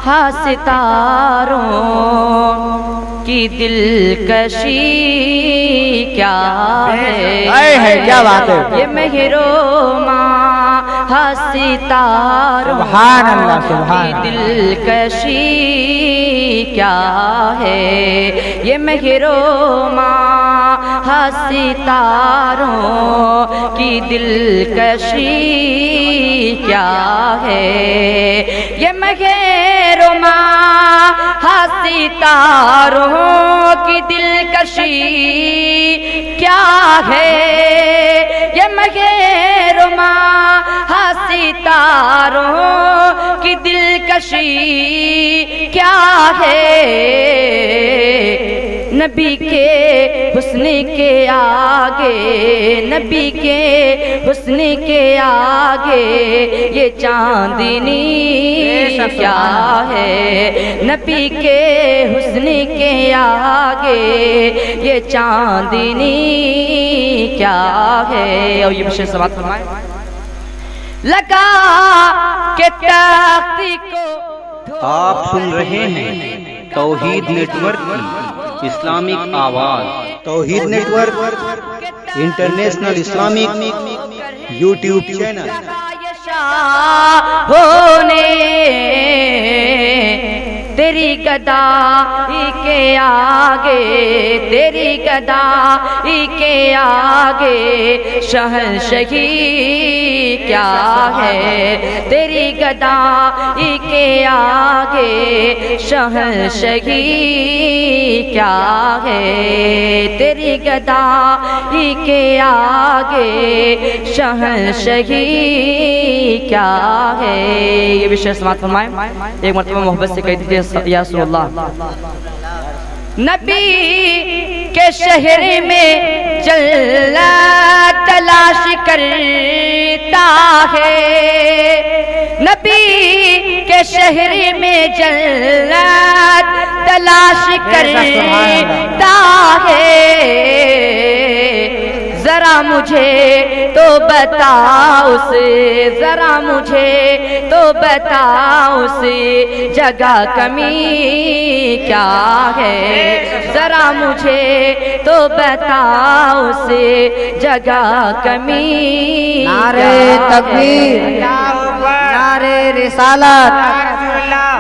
ہاں ستاروں کی دلکشی کیا ہے، کیا بات ہے، یہ مہرو ہاں ستاروں سبحان اللہ، سبحان کی دلکشی کیا ہے، یہ مہرو ہاں ستاروں کی دلکشی کیا ہے، یہ مہرو ہاں ستاروں کی دلکشی کیا ہے، یہ مہرو ہاں ستاروں کی دلکشی کیا ہے، نبی کے حسن کے آگے، نبی کے حسن کے آگے یہ چاندنی کیا ہے، نبی کے حسن کے آگے یہ چاندنی کیا ہے۔ اور یہ بشیر سماعت فرمائے، لگا کہ تختی کو آپ سن رہے ہیں توحید نیٹ ورک کی اسلامک آواز۔ Tawheed network international Islamic YouTube channel. ہونے تیری گدائی کے آگے، تیری گدائی کے آگے شہنشہی کیا ہے، تیری گدائی کے آگے شہنشہی کیا ہے، تیری گدائی کے آگے شہنشہی کیا ہے۔ یہ بھی شعر سماعت فرمائیں، ایک مرتبہ محبت سے کہہ دیجیے یا رسول اللہ۔ نبی کے شہر میں چلنا تلاش کرتا ہے، نبی کے شہر میں چلنا تلاش کرتا ہے، ذرا مجھے تو بتا اس، ذرا مجھے تو بتا اس جگہ کمی کیا ہے، ذرا مجھے تو بتا اس جگہ کمی نعرہ تکبیر، نعرہ رسالت،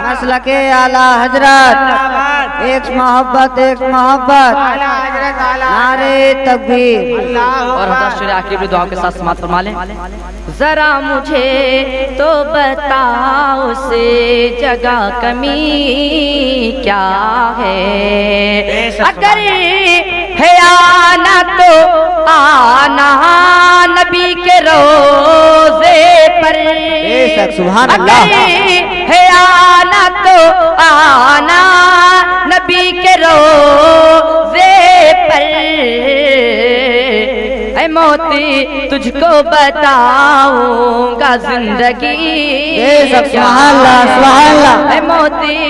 مسلک اعلیٰ حضرت، ایک محبت، ایک محبت، نعرہ تکبیر۔ اور حضرت شعر آخری دعا کے ساتھ سماعت فرما لیں، ذرا مجھے تو بتا اس جگہ کمی کیا ہے، اگر ہے آنا تو آنا نبی کے روزے پر، سبحان اللہ، اگر ہے آنا تو آنا نبی کے روزے پر، اے موتی تجھ کو بتاؤں گا زندگی سبحان اللہ، سبحان اللہ، اے موتی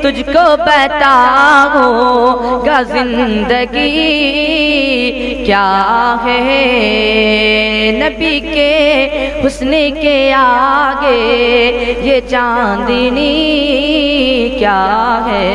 تجھ کو بتاؤں گا زندگی کیا ہے، نبی کے حسن کے آگے یہ چاندنی کیا ہے۔